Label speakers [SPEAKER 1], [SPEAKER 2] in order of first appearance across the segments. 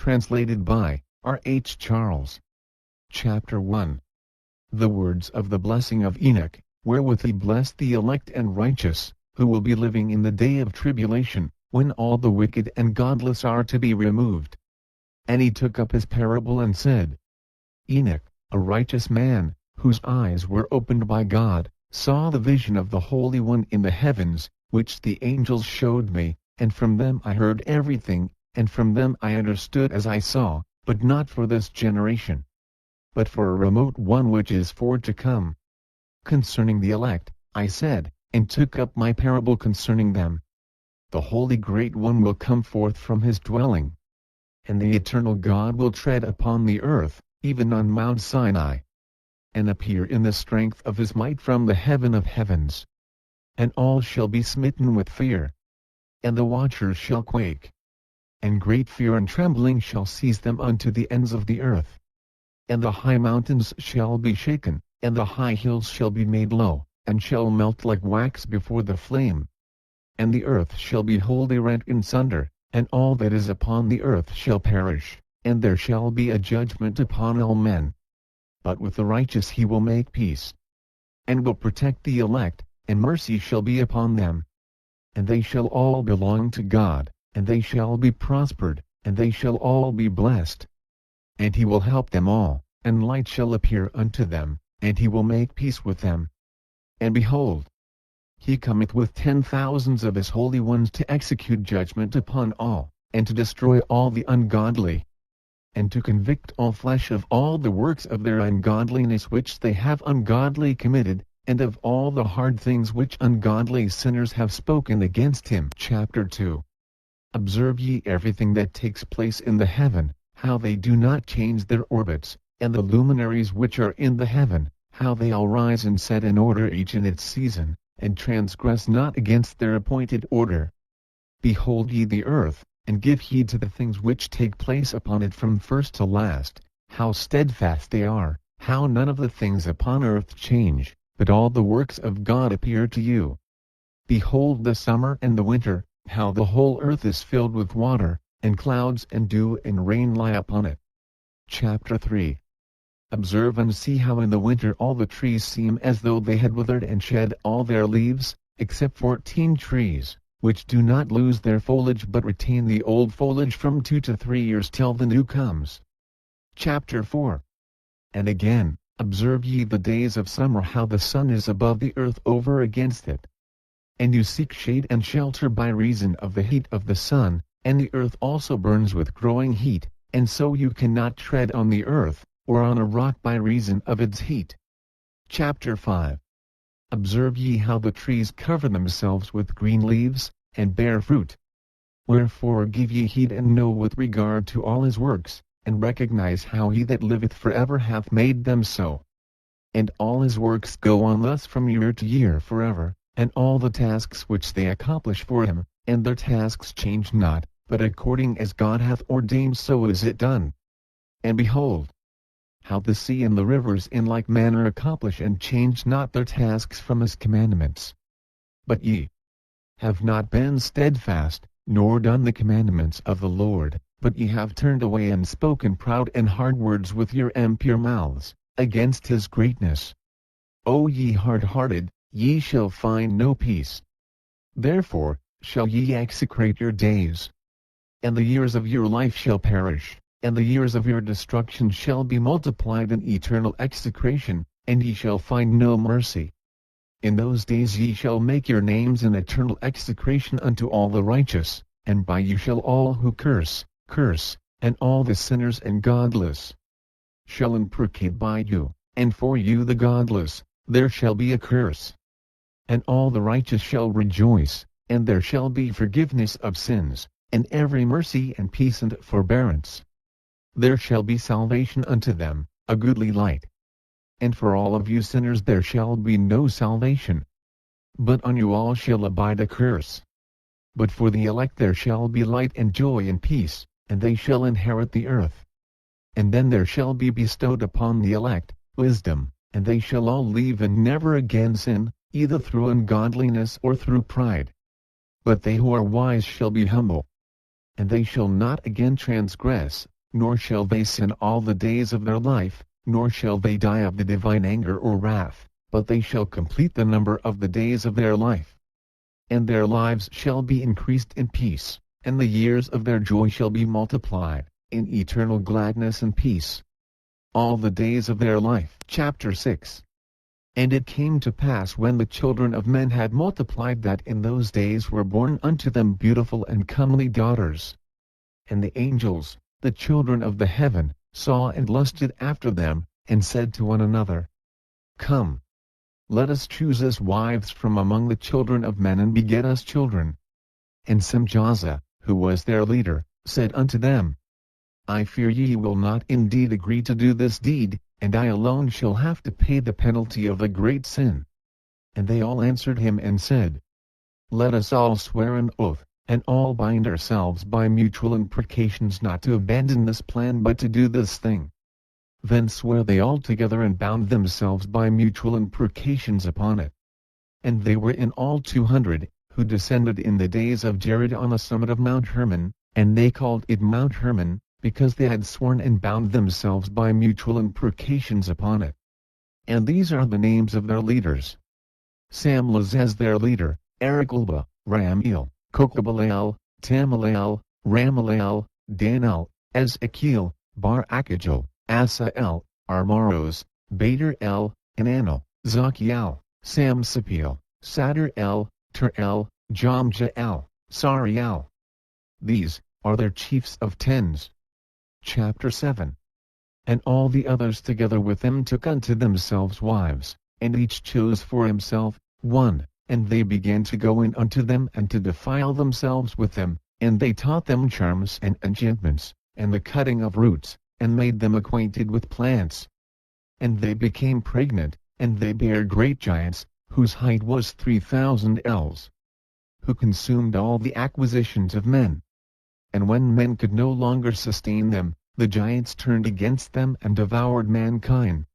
[SPEAKER 1] translated by R. H. Charles. Chapter 1. The words of the blessing of Enoch, wherewith he blessed the elect and righteous, who will be living in the day of tribulation, when all the wicked and godless are to be removed. And he took up his parable and said, Enoch, a righteous man, whose eyes were opened by God, saw the vision of the Holy One in the heavens, which the angels showed me, and from them I heard everything, and from them I understood as I saw, but not for this generation, but for a remote one which is for to come. Concerning the elect, I said, and took up my parable concerning them. The Holy Great One will come forth from his dwelling, and the eternal God will tread upon the earth, even on Mount Sinai, and appear in the strength of his might from the heaven of heavens. And all shall be smitten with fear, and the watchers shall quake, and great fear and trembling shall seize them unto the ends of the earth. And the high mountains shall be shaken, and the high hills shall be made low, and shall melt like wax before the flame. And the earth shall be wholly rent in sunder, and all that is upon the earth shall perish, and there shall be a judgment upon all men. But with the righteous he will make peace, and will protect the elect, and mercy shall be upon them. And they shall all belong to God, and they shall be prospered, and they shall all be blessed. And he will help them all, and light shall appear unto them, and he will make peace with them. And behold, he cometh with 10,000s of his holy ones to execute judgment upon all, and to destroy all the ungodly, and to convict all flesh of all the works of their ungodliness which they have ungodly committed, and of all the hard things which ungodly sinners have spoken against him. Chapter 2. Observe ye everything that takes place in the heaven, how they do not change their orbits, and the luminaries which are in the heaven, how they all rise and set in order each in its season, and transgress not against their appointed order. Behold ye the earth, and give heed to the things which take place upon it from first to last, how steadfast they are, how none of the things upon earth change, but all the works of God appear to you. Behold the summer and the winter, how the whole earth is filled with water, and clouds and dew and rain lie upon it. Chapter 3. Observe and see how in the winter all the trees seem as though they had withered and shed all their leaves, except 14 trees, which do not lose their foliage but retain the old foliage from 2 to 3 years till the new comes. Chapter 4. And again, observe ye the days of summer, how the sun is above the earth over against it. And you seek shade and shelter by reason of the heat of the sun, and the earth also burns with growing heat, and so you cannot tread on the earth, or on a rock by reason of its heat. Chapter 5. Observe ye how the trees cover themselves with green leaves, and bear fruit. Wherefore give ye heed and know with regard to all his works, and recognize how he that liveth forever hath made them so. And all his works go on thus from year to year forever, and all the tasks which they accomplish for him, and their tasks change not, but according as God hath ordained so is it done. And behold, how the sea and the rivers in like manner accomplish and change not their tasks from his commandments. But ye have not been steadfast, nor done the commandments of the Lord, but ye have turned away and spoken proud and hard words with your impure mouths, against his greatness. O ye hard-hearted, ye shall find no peace. Therefore shall ye execrate your days, and the years of your life shall perish, and the years of your destruction shall be multiplied in eternal execration, and ye shall find no mercy. In those days ye shall make your names an eternal execration unto all the righteous, and by you shall all who curse, curse, and all the sinners and godless shall imprecate by you, and for you the godless, there shall be a curse. And all the righteous shall rejoice, and there shall be forgiveness of sins, and every mercy and peace and forbearance. There shall be salvation unto them, a goodly light. And for all of you sinners there shall be no salvation, but on you all shall abide a curse. But for the elect there shall be light and joy and peace, and they shall inherit the earth. And then there shall be bestowed upon the elect wisdom, and they shall all leave and never again sin, either through ungodliness or through pride. But they who are wise shall be humble, and they shall not again transgress, nor shall they sin all the days of their life, nor shall they die of the divine anger or wrath, but they shall complete the number of the days of their life. And their lives shall be increased in peace, and the years of their joy shall be multiplied, in eternal gladness and peace. All the days of their life. Chapter 6. And it came to pass when the children of men had multiplied that in those days were born unto them beautiful and comely daughters. And the angels, the children of the heaven, saw and lusted after them, and said to one another, Come, let us choose us wives from among the children of men and beget us children. And Simjaza, who was their leader, said unto them, I fear ye will not indeed agree to do this deed, and I alone shall have to pay the penalty of the great sin. And they all answered him and said, Let us all swear an oath, and all bind ourselves by mutual imprecations not to abandon this plan but to do this thing. Then sware they all together and bound themselves by mutual imprecations upon it. And they were in all 200, who descended in the days of Jared on the summit of Mount Hermon, and they called it Mount Hermon, because they had sworn and bound themselves by mutual imprecations upon it. And these are the names of their leaders. Samlaz as their leader, Arachulba, Ramiel, Kokabalael, Tamalael, Ramalael, Danel, Ezekiel, Bar-Akajel, Asael, Armaros, Bader-El, Anano, Zakiel, Samsapiel, Sader-El, Ter-El, Jamjael, Sariel. These are their chiefs of tens. Chapter 7. And all the others together with them took unto themselves wives, and each chose for himself one, and they began to go in unto them and to defile themselves with them, and they taught them charms and enchantments, and the cutting of roots, and made them acquainted with plants. And they became pregnant, and they bare great giants, whose height was 3,000 ells, who consumed all the acquisitions of men. And when men could no longer sustain them, the giants turned against them and devoured mankind.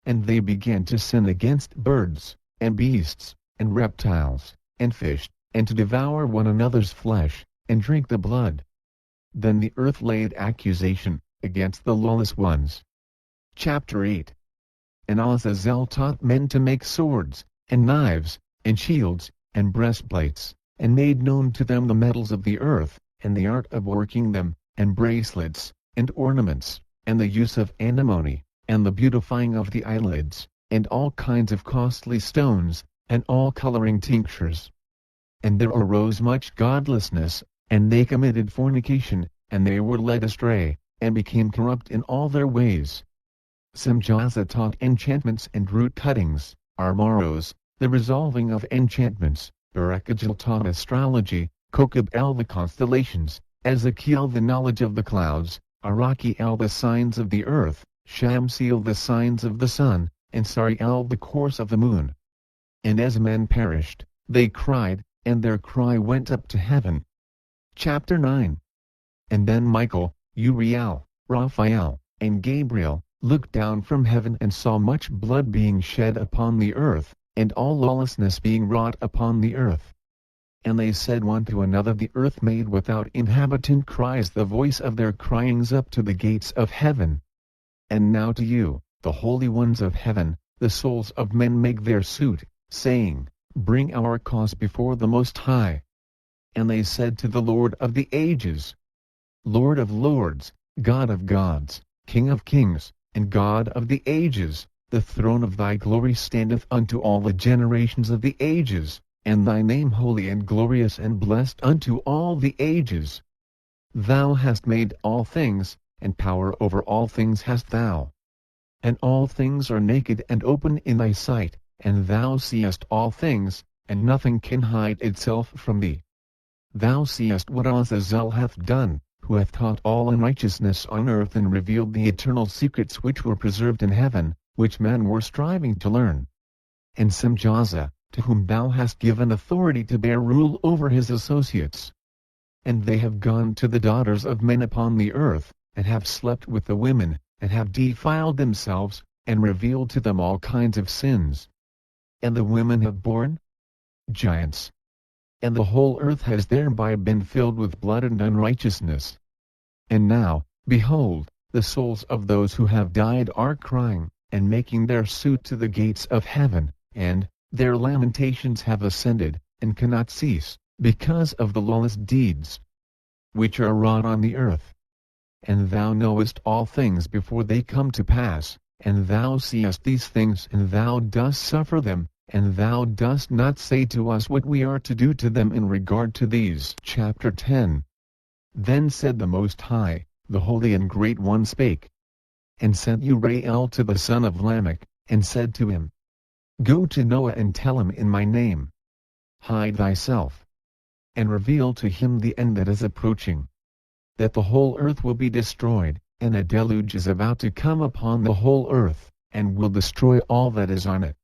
[SPEAKER 1] And they began to sin against birds, and beasts, and reptiles, and fish, and to devour one another's flesh, and drink the blood. Then the earth laid accusation against the lawless ones. Chapter 8. And Azazel taught men to make swords, and knives, and shields, and breastplates, and made known to them the metals of the earth, and the art of working them, and bracelets, and ornaments, and the use of antimony, and the beautifying of the eyelids, and all kinds of costly stones, and all coloring tinctures. And there arose much godlessness, and they committed fornication, and they were led astray, and became corrupt in all their ways. Simjaza taught enchantments and root cuttings, Armaros, the resolving of enchantments, Barakajal taught astrology, Kokab-El the constellations, Ezekiel the knowledge of the clouds, Arakiel the signs of the earth, Shamsiel the signs of the sun, and Sariel the course of the moon. And as men perished, they cried, and their cry went up to heaven. Chapter 9. And then Michael, Uriel, Raphael, and Gabriel, looked down from heaven and saw much blood being shed upon the earth, and all lawlessness being wrought upon the earth. And they said one to another, the earth made without inhabitant cries the voice of their cryings up to the gates of heaven. And now to you, the holy ones of heaven, the souls of men make their suit, saying, Bring our cause before the Most High. And they said to the Lord of the ages, Lord of lords, God of gods, King of kings, and God of the ages, the throne of thy glory standeth unto all the generations of the ages, and thy name holy and glorious and blessed unto all the ages. Thou hast made all things, and power over all things hast thou. And all things are naked and open in thy sight, and thou seest all things, and nothing can hide itself from thee. Thou seest what Azazel hath done, who hath taught all unrighteousness on earth and revealed the eternal secrets which were preserved in heaven, which men were striving to learn. And Simjaza, to whom thou hast given authority to bear rule over his associates. And they have gone to the daughters of men upon the earth, and have slept with the women, and have defiled themselves, and revealed to them all kinds of sins. And the women have borne giants. And the whole earth has thereby been filled with blood and unrighteousness. And now, Behold, the souls of those who have died are crying, and making their suit to the gates of heaven, and their lamentations have ascended, and cannot cease, because of the lawless deeds which are wrought on the earth. And thou knowest all things before they come to pass, and thou seest these things, and thou dost suffer them, and thou dost not say to us what we are to do to them in regard to these. Chapter 10. Then said the Most High, the Holy and Great One spake, and sent Uriel to the son of Lamech, and said to him, Go to Noah and tell him in my name, hide thyself, and reveal to him the end that is approaching, that the whole earth will be destroyed, and a deluge is about to come upon the whole earth, and will destroy all that is on it.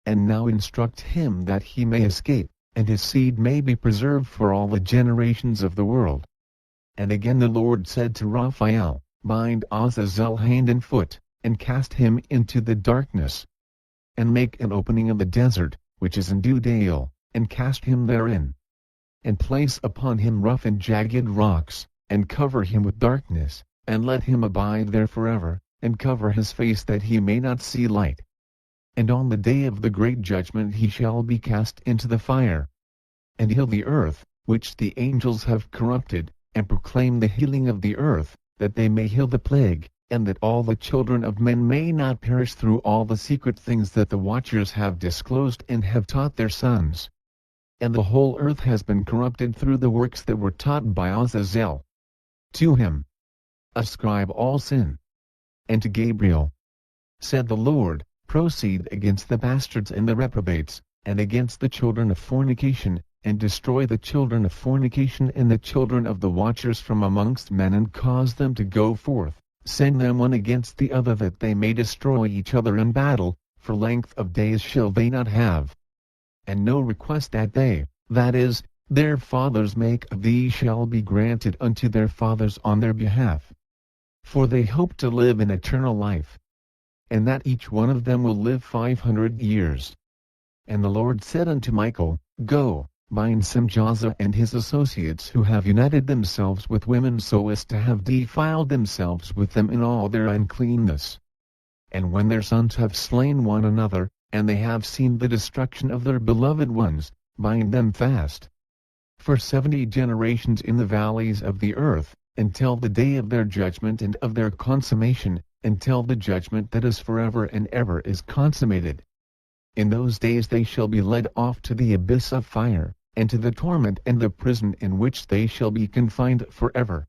[SPEAKER 1] And now instruct him that he may escape, and his seed may be preserved for all the generations of the world. And again the Lord said to Raphael, Bind Azazel hand and foot, and cast him into the darkness, and make an opening in the desert, which is in Dudale, and cast him therein, and place upon him rough and jagged rocks, and cover him with darkness, and let him abide there forever, and cover his face that he may not see light. And on the day of the great judgment he shall be cast into the fire, and heal the earth, which the angels have corrupted, and proclaim the healing of the earth, that they may heal the plague, and that all the children of men may not perish through all the secret things that the watchers have disclosed and have taught their sons. And the whole earth has been corrupted through the works that were taught by Azazel. To him ascribe all sin. And to Gabriel said the Lord, Proceed against the bastards and the reprobates, and against the children of fornication, and destroy the children of fornication and the children of the watchers from amongst men, and cause them to go forth, send them one against the other, that they may destroy each other in battle, for length of days shall they not have. And no request that they, that is, their fathers make of thee, shall be granted unto their fathers on their behalf. For they hope to live in eternal life, and that each one of them will live 500 years. And the Lord said unto Michael, Go, bind Simjaza and his associates, who have united themselves with women so as to have defiled themselves with them in all their uncleanness. And when their sons have slain one another, and they have seen the destruction of their beloved ones, bind them fast for 70 generations in the valleys of the earth, until the day of their judgment and of their consummation, until the judgment that is forever and ever is consummated. In those days they shall be led off to the abyss of fire, and to the torment and the prison in which they shall be confined forever.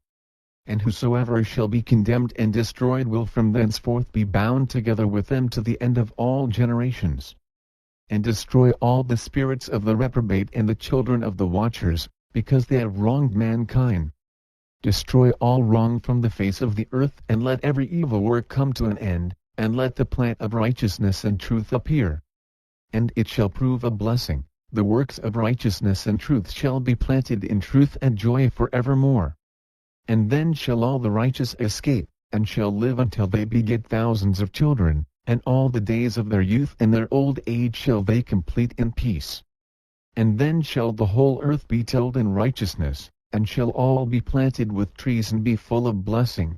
[SPEAKER 1] And whosoever shall be condemned and destroyed will from thenceforth be bound together with them to the end of all generations. And destroy all the spirits of the reprobate and the children of the watchers, because they have wronged mankind. Destroy all wrong from the face of the earth, and let every evil work come to an end, and let the plant of righteousness and truth appear. And it shall prove a blessing, the works of righteousness and truth shall be planted in truth and joy forevermore. And then shall all the righteous escape, and shall live until they beget thousands of children, and all the days of their youth and their old age shall they complete in peace. And then shall the whole earth be tilled in righteousness, and shall all be planted with trees and be full of blessing.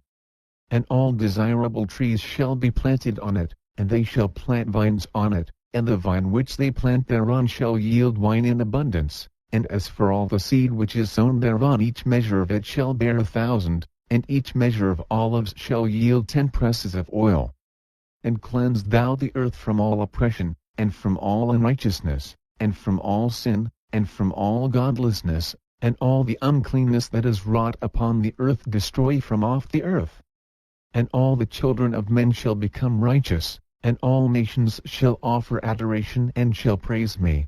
[SPEAKER 1] And all desirable trees shall be planted on it, and they shall plant vines on it, and the vine which they plant thereon shall yield wine in abundance. And as for all the seed which is sown thereon, each measure of it shall bear 1,000, and each measure of olives shall yield 10 presses of oil. And cleanse thou the earth from all oppression, and from all unrighteousness, and from all sin, and from all godlessness, and all the uncleanness that is wrought upon the earth destroy from off the earth. And all the children of men shall become righteous, and all nations shall offer adoration and shall praise me.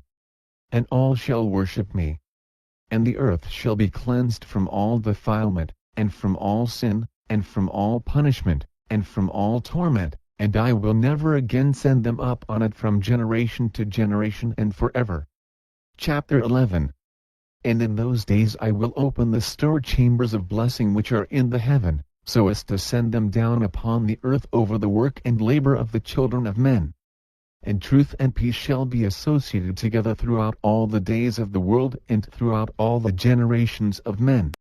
[SPEAKER 1] And all shall worship me. And the earth shall be cleansed from all defilement, and from all sin, and from all punishment, and from all torment, and I will never again send them up on it from generation to generation and forever. Chapter 11. And in those days I will open the store chambers of blessing which are in the heaven, so as to send them down upon the earth over the work and labor of the children of men. And truth and peace shall be associated together throughout all the days of the world and throughout all the generations of men.